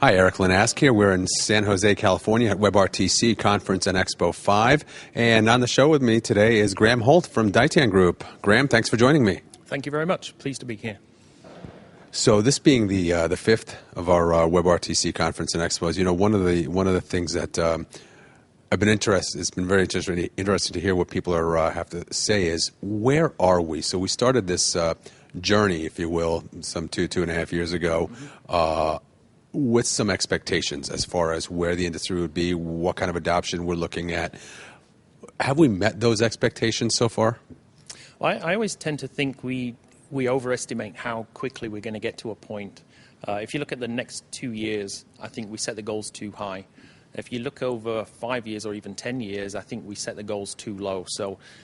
Hi, Eric Linask here. We're in San Jose, California at WebRTC Conference and Expo 5. And on the show with me today is Graham Holt from Daitan Group. Graham, thanks for joining me. Thank you very much. Pleased to be here. So this being the fifth of our WebRTC Conference and Expos, you know, one of the things that I've been interested, it's been very interesting to hear what people have to say is, where are we? So we started this journey, if you will, some two and a half years ago, with some expectations as far as where the industry would be, what kind of adoption we're looking at. Have we met those expectations so far? Well, I always tend to think we overestimate how quickly we're going to get to a point. If you look at the next 2 years, I think we set the goals too high. If you look over 5 years or even 10 years, I think we set the goals too low.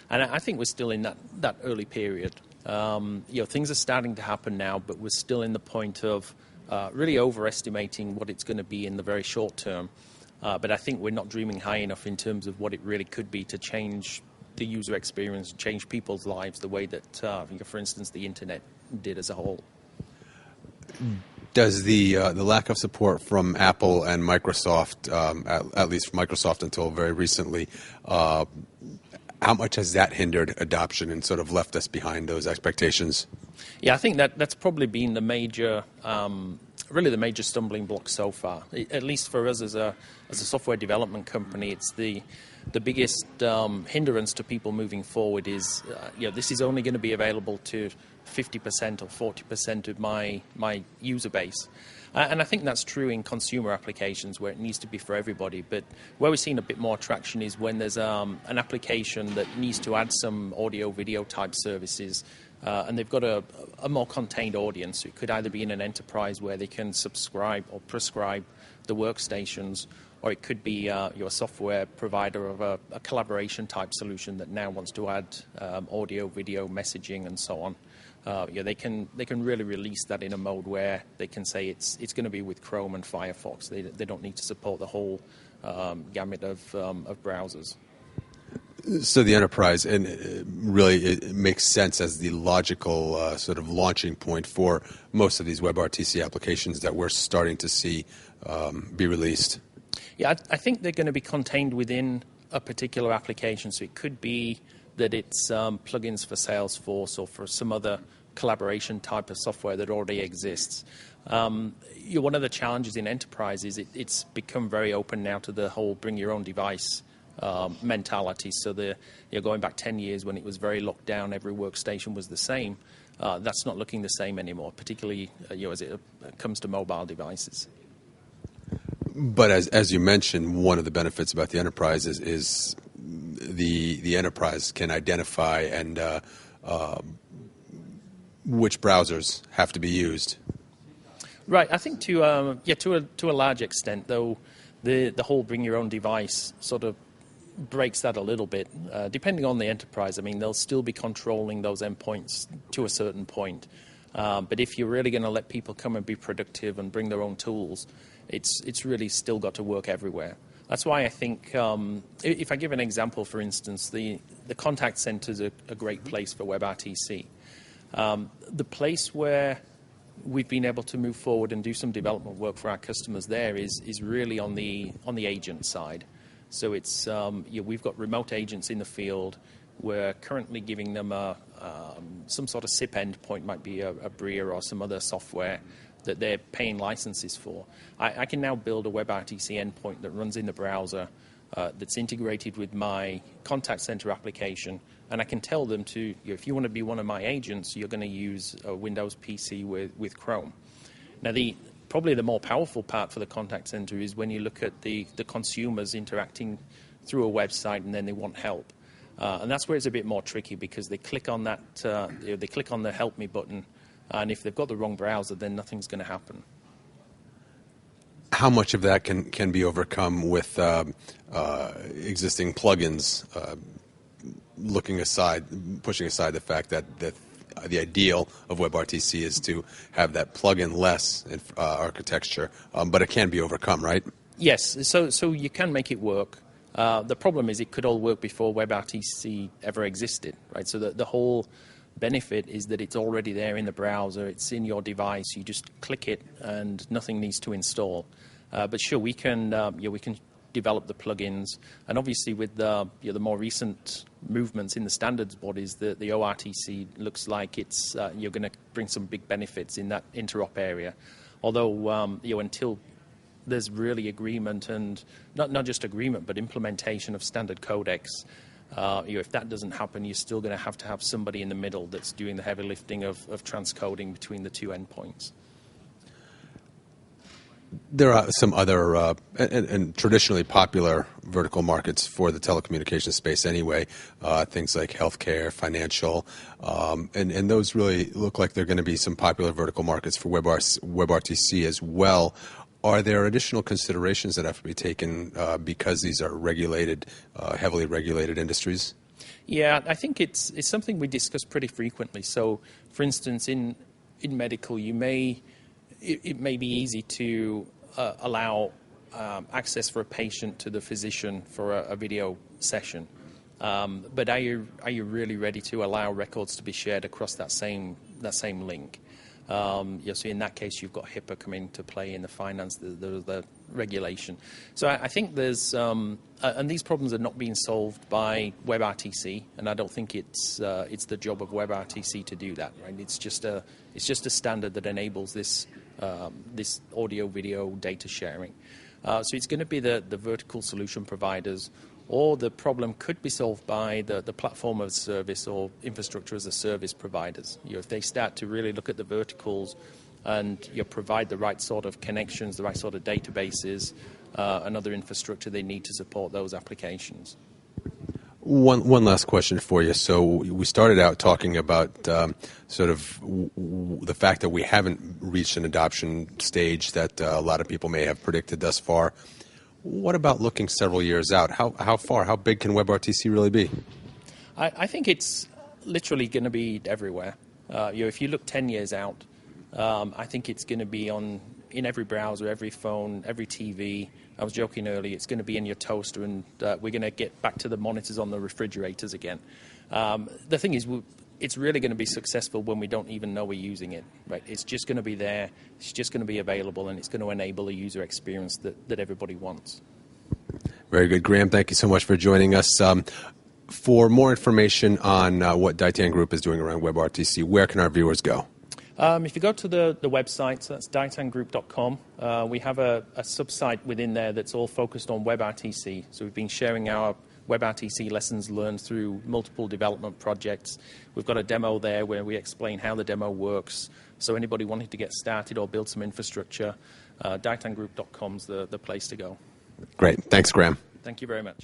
And I think we're still in that early period. Things are starting to happen now, but we're still in the point of really overestimating what it's going to be in the very short term. But I think we're not dreaming high enough in terms of what it really could be to change the user experience, change people's lives the way that, for instance, the internet did as a whole. Does the lack of support from Apple and Microsoft, at least Microsoft until very recently, how much has that hindered adoption and sort of left us behind those expectations? Yeah, I think that's probably been the major, really the major stumbling block so far. At least for us as a software development company, it's the biggest hindrance to people moving forward is, this is only going to be available to 50% or 40% of my user base. And I think that's true in consumer applications where it needs to be for everybody. But where we're seeing a bit more traction is when there's an application that needs to add some audio-video type services, and they've got a more contained audience. It could either be in an enterprise where they can subscribe or prescribe the workstations, or it could be your software provider of a collaboration type solution that now wants to add audio, video, messaging, and so on. They can really release that in a mode where they can say it's going to be with Chrome and Firefox. They don't need to support the whole gamut of browsers. So the enterprise, and really it makes sense as the logical sort of launching point for most of these WebRTC applications that we're starting to see be released. Yeah, I think they're going to be contained within a particular application. So it could be that it's plugins for Salesforce or for some other collaboration type of software that already exists. One of the challenges in enterprise is it's become very open now to the whole bring your own device mentality. So going back 10 years when it was very locked down, every workstation was the same. That's not looking the same anymore, particularly as it comes to mobile devices. But as you mentioned, one of the benefits about the enterprise is the enterprise can identify and which browsers have to be used. Right. I think to a large extent, though, the whole bring your own device sort of breaks that a little bit. Depending on the enterprise, I mean, they'll still be controlling those endpoints to a certain point. But if you're really going to let people come and be productive and bring their own tools, it's really still got to work everywhere. That's why I think, if I give an example, for instance, the contact center is a great place for WebRTC. The place where we've been able to move forward and do some development work for our customers there is really on the agent side. So it's we've got remote agents in the field. We're currently giving them some sort of SIP endpoint, might be a Bria or some other software that they're paying licenses for. I can now build a WebRTC endpoint that runs in the browser that's integrated with my contact center application, and I can tell them to, if you want to be one of my agents, you're going to use a Windows PC with Chrome. Now, probably the more powerful part for the contact center is when you look at the consumers interacting through a website and then they want help. And that's where it's a bit more tricky because they click on that, they click on the Help Me button, and if they've got the wrong browser, then nothing's going to happen. How much of that can be overcome with existing plugins, pushing aside the fact that the ideal of WebRTC is to have that plugin-less architecture, but it can be overcome, right? Yes, so you can make it work. The problem is it could all work before WebRTC ever existed, right? So the whole benefit is that it's already there in the browser. It's in your device. You just click it, and nothing needs to install. But sure, we can develop the plugins, and obviously with the more recent movements in the standards bodies, the ORTC looks like it's you're going to bring some big benefits in that interop area. Although until there's really agreement, and not just agreement, but implementation of standard codecs. If that doesn't happen, you're still going to have somebody in the middle that's doing the heavy lifting of transcoding between the two endpoints. There are some other and traditionally popular vertical markets for the telecommunications space anyway, things like healthcare, financial, and those really look like they're going to be some popular vertical markets for WebRTC as well. Are there additional considerations that have to be taken because these are regulated, heavily regulated industries? Yeah, I think it's something we discuss pretty frequently. So, for instance, in medical, it may be easy to allow access for a patient to the physician for a video session. But are you really ready to allow records to be shared across that same link? So in that case, you've got HIPAA coming into play in the finance, the regulation. So I think there's and these problems are not being solved by WebRTC, and I don't think it's the job of WebRTC to do that. Right? It's just a standard that enables this audio-video data sharing. So it's going to be the vertical solution providers, or the problem could be solved by the platform as a service or infrastructure as a service providers. If they start to really look at the verticals and provide the right sort of connections, the right sort of databases, and other infrastructure they need to support those applications. One last question for you. So we started out talking about sort of the fact that we haven't reached an adoption stage that a lot of people may have predicted thus far. What about looking several years out? How far? How big can WebRTC really be? I think it's literally going to be everywhere. If you look 10 years out, I think it's going to be in every browser, every phone, every TV. I was joking earlier, it's going to be in your toaster, and we're going to get back to the monitors on the refrigerators again. The thing is, it's really going to be successful when we don't even know we're using it. Right? It's just going to be there, it's just going to be available, and it's going to enable a user experience that everybody wants. Very good. Graham, thank you so much for joining us. For more information on what Daitan Group is doing around WebRTC, where can our viewers go? If you go to the website, so that's daitangroup.com, we have a sub-site within there that's all focused on WebRTC. So we've been sharing our WebRTC lessons learned through multiple development projects. We've got a demo there where we explain how the demo works. So anybody wanting to get started or build some infrastructure, daitangroup.com is the place to go. Great. Thanks, Graham. Thank you very much.